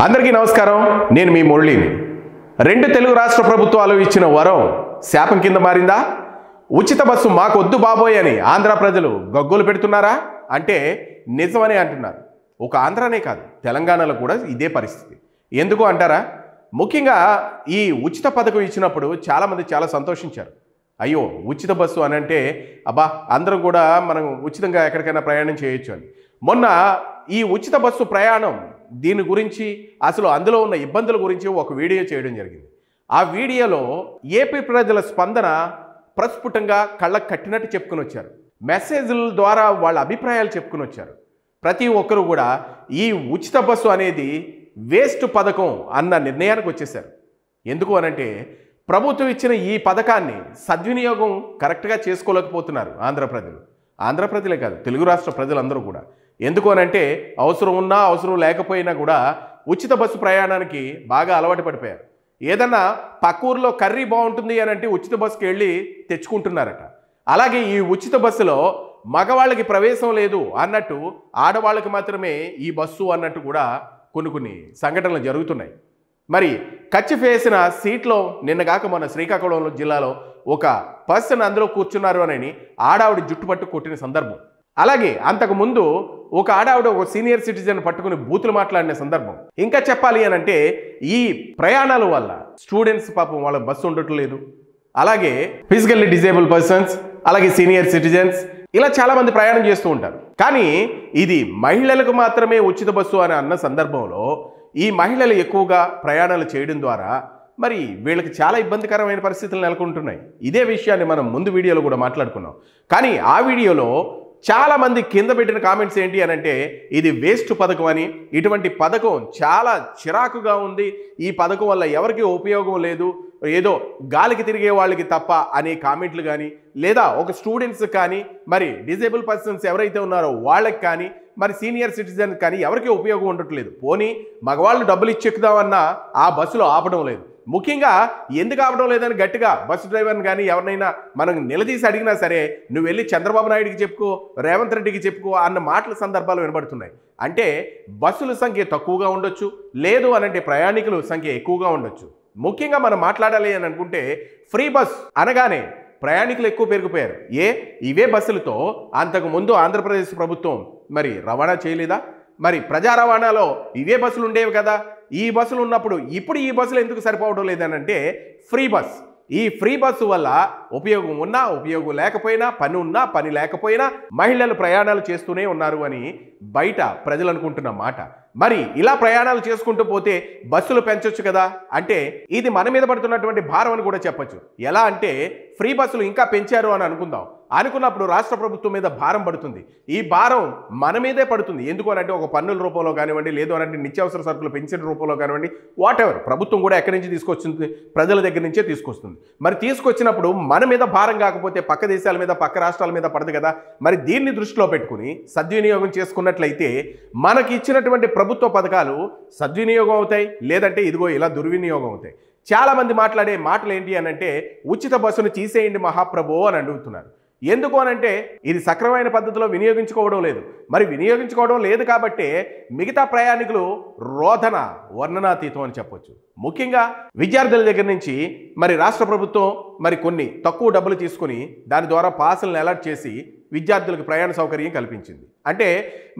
అందరికీ నమస్కారం. నేను మీ మురళిని. రెండు తెలుగు రాష్ట్ర ప్రభుత్వాలు ఇచ్చిన వరం శాపం కింద మారిందా? ఉచిత బస్సు మాకొద్దు బాబోయ్ అని ఆంధ్ర ప్రజలు గగ్గోలు పెడుతున్నారా అంటే నిజమనే అంటున్నారు. ఒక ఆంధ్రానే కాదు, తెలంగాణలో కూడా ఇదే పరిస్థితి. ఎందుకు అంటారా? ముఖ్యంగా ఈ ఉచిత పథకం ఇచ్చినప్పుడు చాలామంది చాలా సంతోషించారు. అయ్యో, ఉచిత బస్సు అని అంటే అబ్బా అందరం కూడా మనం ఉచితంగా ఎక్కడికైనా ప్రయాణం చేయొచ్చు అని. మొన్న ఈ ఉచిత బస్సు ప్రయాణం దీని గురించి, అసలు అందులో ఉన్న ఇబ్బందుల గురించి ఒక వీడియో చేయడం జరిగింది. ఆ వీడియోలో ఏపీ ప్రజల స్పందన ప్రస్ఫుటంగా కళ్ళకు కట్టినట్టు చెప్పుకుని వచ్చారు. మెసేజ్ల ద్వారా వాళ్ళ అభిప్రాయాలు చెప్పుకుని వచ్చారు. ప్రతి ఒక్కరు కూడా ఈ ఉచిత బస్సు అనేది వేస్ట్ పథకం అన్న నిర్ణయానికి వచ్చేసారు. ఎందుకు అనంటే ప్రభుత్వం ఇచ్చిన ఈ పథకాన్ని సద్వినియోగం కరెక్ట్గా చేసుకోలేకపోతున్నారు ఆంధ్ర ప్రజలు. ఆంధ్ర ప్రజలే కాదు, తెలుగు రాష్ట్ర ప్రజలందరూ కూడా. ఎందుకు అనంటే అవసరం ఉన్నా అవసరం లేకపోయినా కూడా ఉచిత బస్సు ప్రయాణానికి బాగా అలవాటు పడిపోయారు. ఏదన్నా పక్క ఊర్లో కర్రీ బాగుంటుంది అని అంటే ఉచిత బస్సుకి వెళ్ళి తెచ్చుకుంటున్నారట. అలాగే ఈ ఉచిత బస్సులో మగవాళ్ళకి ప్రవేశం లేదు అన్నట్టు ఆడవాళ్ళకి మాత్రమే ఈ బస్సు అన్నట్టు కూడా కొన్ని సంఘటనలు జరుగుతున్నాయి. మరి కచ్చిఫ్ వేసిన సీట్లో నిన్నగాక మన శ్రీకాకుళం జిల్లాలో ఒక పర్సన్ అందులో కూర్చున్నారు అని ఆడావిడ జుట్టు పట్టు కొట్టిన సందర్భం. అలాగే అంతకుముందు ఒక ఆడావిడ ఒక సీనియర్ సిటిజన్ పట్టుకుని బూతులు మాట్లాడిన సందర్భం. ఇంకా చెప్పాలి అని అంటే ఈ ప్రయాణాల వల్ల స్టూడెంట్స్ పాపం వాళ్ళ బస్సు ఉండటం లేదు. అలాగే ఫిజికల్లీ డిజేబుల్ పర్సన్స్, అలాగే సీనియర్ సిటిజన్స్, ఇలా చాలామంది ప్రయాణం చేస్తూ ఉంటారు. కానీ ఇది మహిళలకు మాత్రమే ఉచిత బస్సు అని అన్న సందర్భంలో ఈ మహిళలు ఎక్కువగా ప్రయాణాలు చేయడం ద్వారా మరి వీళ్ళకి చాలా ఇబ్బందికరమైన పరిస్థితులు నెలకొంటున్నాయి. ఇదే విషయాన్ని మనం ముందు వీడియోలో కూడా మాట్లాడుకున్నాం. కానీ ఆ వీడియోలో చాలామంది కింద పెట్టిన కామెంట్స్ ఏంటి అని అంటే ఇది వేస్ట్ పథకం అని, ఇటువంటి పథకం చాలా చిరాకుగా ఉంది, ఈ పథకం వల్ల ఎవరికి ఉపయోగం లేదు, ఏదో గాలికి తిరిగే వాళ్ళకి తప్ప అనే కామెంట్లు కానీ, లేదా ఒక స్టూడెంట్స్ కానీ, మరి డిజేబుల్ పర్సన్స్ ఎవరైతే ఉన్నారో వాళ్ళకి కానీ, మరి సీనియర్ సిటిజన్ కానీ ఎవరికి ఉపయోగం ఉండట్లేదు. పోనీ మగవాళ్ళు డబ్బులు ఇచ్చెక్కుదామన్నా ఆ బస్సులో ఆపడం లేదు. ముఖ్యంగా ఎందుకు ఆపడం లేదని గట్టిగా బస్సు డ్రైవర్ని కానీ ఎవరినైనా మనం నిలదీసి అడిగినా సరే నువ్వు వెళ్ళి చంద్రబాబు నాయుడికి చెప్పుకో, రేవంత్ రెడ్డికి చెప్పుకో అన్న మాటల సందర్భాలు వినబడుతున్నాయి. అంటే బస్సుల సంఖ్య తక్కువగా ఉండొచ్చు, లేదు అనంటే ప్రయాణికుల సంఖ్య ఎక్కువగా ఉండొచ్చు. ముఖ్యంగా మనం మాట్లాడాలి అని అనుకుంటే ఫ్రీ బస్ అనగానే ప్రయాణికులు ఎక్కువ పెరిగిపోయారు. ఇవే బస్సులతో అంతకుముందు ఆంధ్రప్రదేశ్ ప్రభుత్వం మరి రవాణా చేయలేదా? మరి ప్రజా రవాణాలో ఇవే బస్సులు ఉండేవి కదా. ఈ బస్సులు ఉన్నప్పుడు ఇప్పుడు ఈ బస్సులు ఎందుకు సరిపోవడం లేదనంటే ఫ్రీ బస్. ఈ ఫ్రీ బస్సు వల్ల ఉపయోగం ఉన్నా ఉపయోగం లేకపోయినా, పని ఉన్నా పని లేకపోయినా మహిళలు ప్రయాణాలు చేస్తూనే ఉన్నారు అని బయట ప్రజలు అనుకుంటున్న మాట. మరి ఇలా ప్రయాణాలు చేసుకుంటూ పోతే బస్సులు పెంచొచ్చు కదా అంటే ఇది మన మీద పడుతున్నటువంటి భారం అని కూడా చెప్పచ్చు. ఎలా అంటే ఫ్రీ బస్సులు ఇంకా పెంచారు అని అనుకున్నప్పుడు రాష్ట్ర ప్రభుత్వం మీద భారం పడుతుంది. ఈ భారం మన మీదే పడుతుంది. ఎందుకు అనంటే ఒక పన్నుల రూపంలో కానివ్వండి, లేదు అనంటే నిత్యావసర సరుకులు పెంచిన రూపంలో కానివ్వండి, వాట్ ఎవర్ ప్రభుత్వం కూడా ఎక్కడి నుంచి తీసుకొచ్చింది, ప్రజల దగ్గర నుంచే తీసుకొస్తుంది. మరి తీసుకొచ్చినప్పుడు మన మీద భారం కాకపోతే పక్క దేశాల మీద, పక్క రాష్ట్రాల మీద పడదు కదా. మరి దీన్ని దృష్టిలో పెట్టుకుని సద్వినియోగం చేసుకున్నట్లయితే మనకి ఇచ్చినటువంటి ప్రభుత్వ పథకాలు సద్వినియోగం అవుతాయి, లేదంటే ఇదిగో ఇలా దుర్వినియోగం అవుతాయి. చాలామంది మాట్లాడే మాటలు ఏంటి అనంటే ఉచిత బస్సును తీసేయండి మహాప్రభు అని అడుగుతున్నారు. ఎందుకు అనంటే ఇది సక్రమైన పద్ధతిలో వినియోగించుకోవడం లేదు. మరి వినియోగించుకోవడం లేదు కాబట్టి మిగతా ప్రయాణికులు రోదన వర్ణనాతీతం అని చెప్పొచ్చు. ముఖ్యంగా విద్యార్థుల దగ్గర నుంచి మరి రాష్ట్ర ప్రభుత్వం మరి కొన్ని తక్కువ డబ్బులు తీసుకుని దాని ద్వారా పాసులను అలాట్ చేసి విద్యార్థులకు ప్రయాణ సౌకర్యం కల్పించింది. అంటే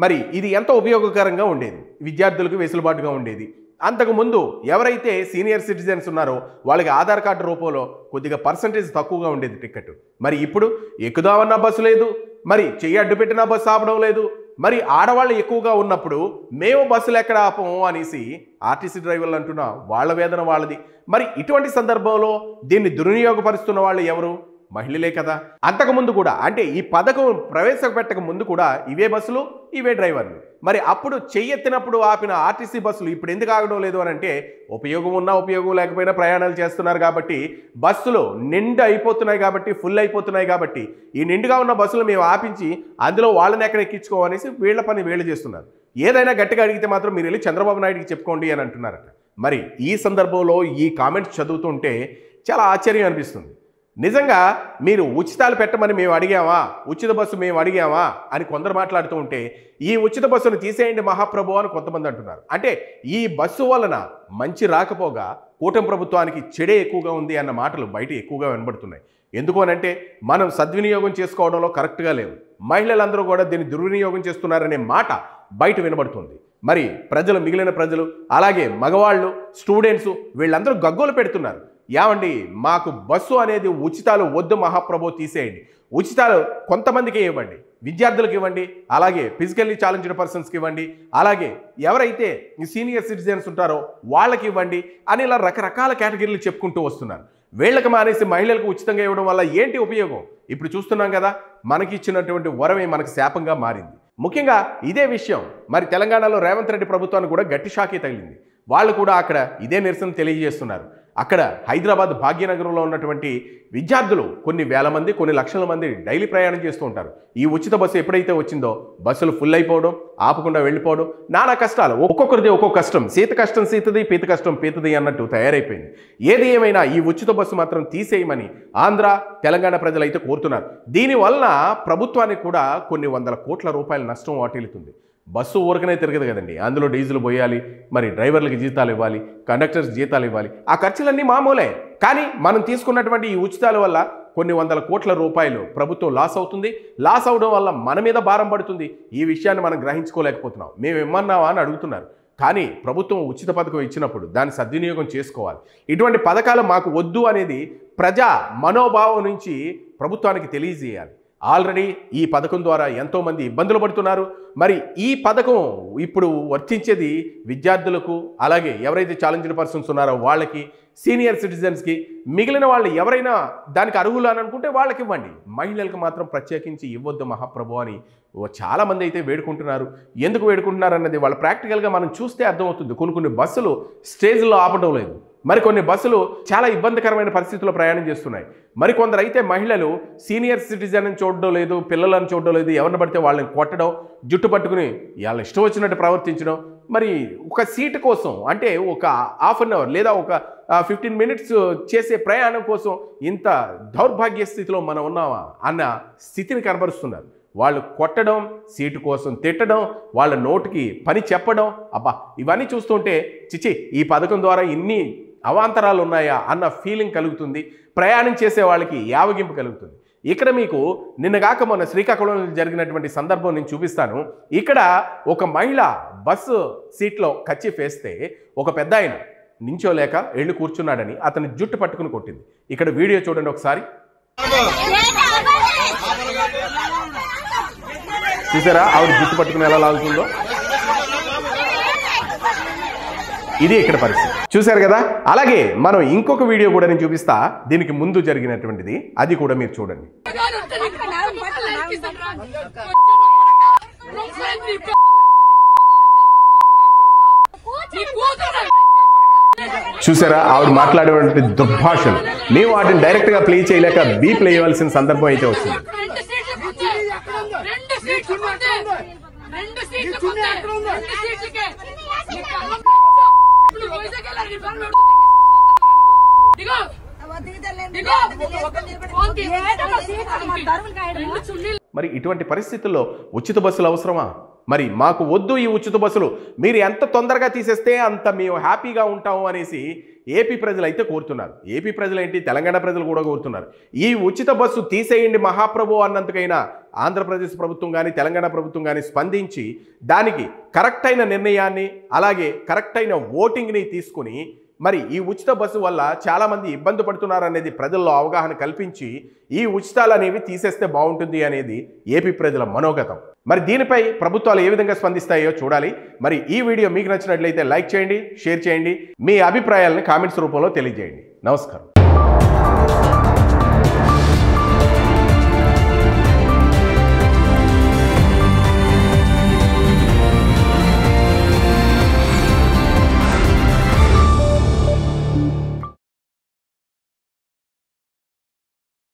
మరి ఇది ఎంతో ఉపయోగకరంగా ఉండేది, విద్యార్థులకు వెసులుబాటుగా ఉండేది. అంతకుముందు ఎవరైతే సీనియర్ సిటిజన్స్ ఉన్నారో వాళ్ళకి ఆధార్ కార్డు రూపంలో కొద్దిగా పర్సంటేజ్ తక్కువగా ఉండేది టికెట్. మరి ఇప్పుడు ఎక్కుదామన్నా బస్సు లేదు, మరి చెయ్యి అడ్డు పెట్టినా బస్సు ఆపడం లేదు. మరి ఆడవాళ్ళు ఎక్కువగా ఉన్నప్పుడు మేము బస్సులు ఎక్కడ ఆపము అనేసి ఆర్టీసీ డ్రైవర్లు అంటున్నా వాళ్ళ వేదన వాళ్ళది. మరి ఇటువంటి సందర్భంలో దీన్ని దుర్వినియోగపరుస్తున్న వాళ్ళు ఎవరు? మహిళలే కదా. అంతకుముందు కూడా అంటే ఈ పథకం ప్రవేశపెట్టక ముందు కూడా ఇవే బస్సులు, ఇవే డ్రైవర్లు. మరి అప్పుడు చెయ్యెత్తినప్పుడు ఆపిన ఆర్టీసీ బస్సులు ఇప్పుడు ఎందుకు ఆగడం లేదు అని అంటే ఉపయోగం ఉన్నా ఉపయోగం లేకపోయినా ప్రయాణాలు చేస్తున్నారు కాబట్టి, బస్సులు నిండు అయిపోతున్నాయి కాబట్టి, ఫుల్ అయిపోతున్నాయి కాబట్టి ఈ నిండుగా ఉన్న బస్సులు మేము ఆపించి అందులో వాళ్ళని ఎక్కడ ఎక్కించుకోవనేసి వీళ్ళ పని వీళ్ళు చేస్తున్నారు. ఏదైనా గట్టిగా అడిగితే మాత్రం మీరు వెళ్ళి చంద్రబాబు నాయుడికి చెప్పుకోండి అని అంటున్నారట. మరి ఈ సందర్భంలో ఈ కామెంట్స్ చదువుతుంటే చాలా ఆశ్చర్యం అనిపిస్తుంది. నిజంగా మీరు ఉచితాలు పెట్టమని మేము అడిగామా, ఉచిత బస్సు మేము అడిగామా అని కొందరు మాట్లాడుతూ ఉంటే ఈ ఉచిత బస్సును తీసేయండి మహాప్రభు అని కొంతమంది అంటున్నారు. అంటే ఈ బస్సు వలన మంచి రాకపోగా కూటమి ప్రభుత్వానికి చెడే ఎక్కువగా ఉంది అన్న మాటలు బయట ఎక్కువగా వినబడుతున్నాయి. ఎందుకు అనంటే మనం సద్వినియోగం చేసుకోవడంలో కరెక్ట్గా లేవు, మహిళలందరూ కూడా దీన్ని దుర్వినియోగం చేస్తున్నారనే మాట బయట వినబడుతుంది. మరి ప్రజలు, మిగిలిన ప్రజలు, అలాగే మగవాళ్ళు, స్టూడెంట్స్ వీళ్ళందరూ గగ్గోలు పెడుతున్నారు. ఏమండి, మాకు బస్సు అనేది ఉచితాలు వద్దు మహాప్రభు, తీసేయండి. ఉచితాలు కొంతమందికి ఇవ్వండి, విద్యార్థులకు ఇవ్వండి, అలాగే ఫిజికల్లీ ఛాలెంజ్డ్ పర్సన్స్కి ఇవ్వండి, అలాగే ఎవరైతే సీనియర్ సిటిజన్స్ ఉంటారో వాళ్ళకి ఇవ్వండి అని ఇలా రకరకాల కేటగిరీలు చెప్పుకుంటూ వస్తున్నారు. వీళ్ళకి మానేసి మహిళలకు ఉచితంగా ఇవ్వడం వల్ల ఏంటి ఉపయోగం? ఇప్పుడు చూస్తున్నాం కదా, మనకి ఇచ్చినటువంటి వరమే మనకు శాపంగా మారింది. ముఖ్యంగా ఇదే విషయం మరి తెలంగాణలో రేవంత్ రెడ్డి ప్రభుత్వానికి కూడా గట్టి షాకే తగిలింది. వాళ్ళు కూడా అక్కడ ఇదే నిరసన తెలియజేస్తున్నారు. అక్కడ హైదరాబాద్ భాగ్యనగరంలో ఉన్నటువంటి విద్యార్థులు కొన్ని వేల మంది, కొన్ని లక్షల మంది డైలీ ప్రయాణం చేస్తూ ఉంటారు. ఈ ఉచిత బస్సు ఎప్పుడైతే వచ్చిందో బస్సులు ఫుల్ అయిపోవడం, ఆపకుండా వెళ్ళిపోవడం, నానా కష్టాలు, ఒక్కొక్కరిది ఒక్కొక్క కష్టం, సీత కష్టం సీతది, పీత కష్టం పీతది అన్నట్టు తయారైపోయింది. ఏది ఏమైనా ఈ ఉచిత బస్సు మాత్రం తీసేయమని ఆంధ్ర, తెలంగాణ ప్రజలు అయితే కోరుతున్నారు. దీనివల్ల ప్రభుత్వానికి కూడా కొన్ని వందల కోట్ల రూపాయల నష్టం వాటిల్లుతుంది. బస్సు ఊరకనే తిరగదు కదండి, అందులో డీజిల్ పోయాలి, మరి డ్రైవర్లకి జీతాలు ఇవ్వాలి, కండక్టర్స్ జీతాలు ఇవ్వాలి, ఆ ఖర్చులన్నీ మామూలే. కానీ మనం తీసుకున్నటువంటి ఈ ఉచితాల వల్ల కొన్ని వందల కోట్ల రూపాయలు ప్రభుత్వం లాస్ అవుతుంది. లాస్ అవడం వల్ల మన మీద భారం పడుతుంది. ఈ విషయాన్ని మనం గ్రహించుకోలేకపోతున్నాం. మేము ఇమ్మన్నావా అని అడుగుతున్నారు. కానీ ప్రభుత్వం ఉచిత పథకం ఇచ్చినప్పుడు దాన్ని సద్వినియోగం చేసుకోవాలి. ఇటువంటి పథకాలు మాకు వద్దు అనేది ప్రజా మనోభావం నుంచి ప్రభుత్వానికి తెలియజేయాలి. ఆల్రెడీ ఈ పథకం ద్వారా ఎంతోమంది ఇబ్బందులు పడుతున్నారు. మరి ఈ పథకం ఇప్పుడు వర్తించేది విద్యార్థులకు, అలాగే ఎవరైతే ఛాలెంజ్డ్ పర్సన్స్ ఉన్నారో వాళ్ళకి, సీనియర్ సిటిజన్స్కి, మిగిలిన వాళ్ళు ఎవరైనా దానికి అర్హులు అని అనుకుంటే వాళ్ళకి ఇవ్వండి. మహిళలకు మాత్రం ప్రత్యేకించి ఇవ్వద్దు మహాప్రభు అని చాలామంది అయితే వేడుకుంటున్నారు. ఎందుకు వేడుకుంటున్నారు అన్నది వాళ్ళ ప్రాక్టికల్గా మనం చూస్తే అర్థమవుతుంది. కొన్ని బస్సులు స్టేజ్లో ఆపడం లేదు, మరికొన్ని బస్సులు చాలా ఇబ్బందికరమైన పరిస్థితుల్లో ప్రయాణం చేస్తున్నాయి. మరికొందరు అయితే మహిళలు సీనియర్ సిటిజన్ అని చూడడం లేదు, పిల్లలను చూడడం లేదు, ఎవరిని పడితే వాళ్ళని కొట్టడం, జుట్టు పట్టుకుని వాళ్ళ ఇష్టం వచ్చినట్టు ప్రవర్తించడం. మరి ఒక సీటు కోసం, అంటే ఒక హాఫ్ అన్ అవర్ లేదా ఒక 15 మినిట్స్ చేసే ప్రయాణం కోసం ఇంత దౌర్భాగ్య స్థితిలో మనం ఉన్నామా అన్న స్థితిని కనబరుస్తున్నారు. వాళ్ళు కొట్టడం, సీటు కోసం తిట్టడం, వాళ్ళ నోటికి పని చెప్పడం, అబ్బా ఇవన్నీ చూస్తుంటే చిచి ఈ పథకం ద్వారా ఇన్ని అవాంతరాలు ఉన్నాయా అన్న ఫీలింగ్ కలుగుతుంది. ప్రయాణం చేసే వాళ్ళకి యావగింపు కలుగుతుంది. ఇక్కడ మీకు నిన్నగాక మొన్న శ్రీకాకుళంలో జరిగినటువంటి సందర్భం నేను చూపిస్తాను. ఇక్కడ ఒక మహిళ బస్సు సీట్లో కర్చీఫ్ వేస్తే ఒక పెద్ద ఆయన నించోలేక వెళ్ళి కూర్చున్నాడని అతని జుట్టు పట్టుకుని కొట్టింది. ఇక్కడ వీడియో చూడండి ఒకసారి. చూసారా ఆవిడ జుట్టు పట్టుకుని ఎలా లాగుతుందో? ఇది ఇక్కడ పరిస్థితి చూశారు కదా. అలాగే మనం ఇంకొక వీడియో కూడా నేను చూపిస్తా, దీనికి ముందు జరిగినటువంటిది, అది కూడా మీరు చూడండి. చూసారా ఆవిడ మాట్లాడేటువంటి దుర్భాషలు. మేము వాటిని డైరెక్ట్ గా ప్లే చేయలేక బీప్ వేయవలసిన సందర్భం అయితే వస్తుంది. మరి ఇటువంటి పరిస్థితుల్లో ఉచిత బస్సులు అవసరమా? మరి మాకు వద్దు ఈ ఉచిత బస్సులు, మీరు ఎంత తొందరగా తీసేస్తే అంత మేము హ్యాపీగా ఉంటాము అనేసి ఏపీ ప్రజలు అయితే కోరుతున్నారు. ఏపీ ప్రజలు ఏంటి, తెలంగాణ ప్రజలు కూడా కోరుతున్నారు. ఈ ఉచిత బస్సు తీసేయండి మహాప్రభు అన్నందుకైనా ఆంధ్రప్రదేశ్ ప్రభుత్వం కానీ తెలంగాణ ప్రభుత్వం కానీ స్పందించి దానికి కరెక్ట్ అయిన నిర్ణయాన్ని, అలాగే కరెక్ట్ అయిన ఓటింగ్ని తీసుకుని మరి ఈ ఉచిత బస్సు వల్ల చాలామంది ఇబ్బంది పడుతున్నారు అనేది ప్రజల్లో అవగాహన కల్పించి ఈ ఉచితాలు అనేవి తీసేస్తే బాగుంటుంది అనేది ఏపీ ప్రజల మనోగతం. మరి దీనిపై ప్రభుత్వాలు ఏ విధంగా స్పందిస్తాయో చూడాలి. మరి ఈ వీడియో మీకు నచ్చినట్లయితే లైక్ చేయండి, షేర్ చేయండి, మీ అభిప్రాయాలను కామెంట్స్ రూపంలో తెలియజేయండి. నమస్కారం.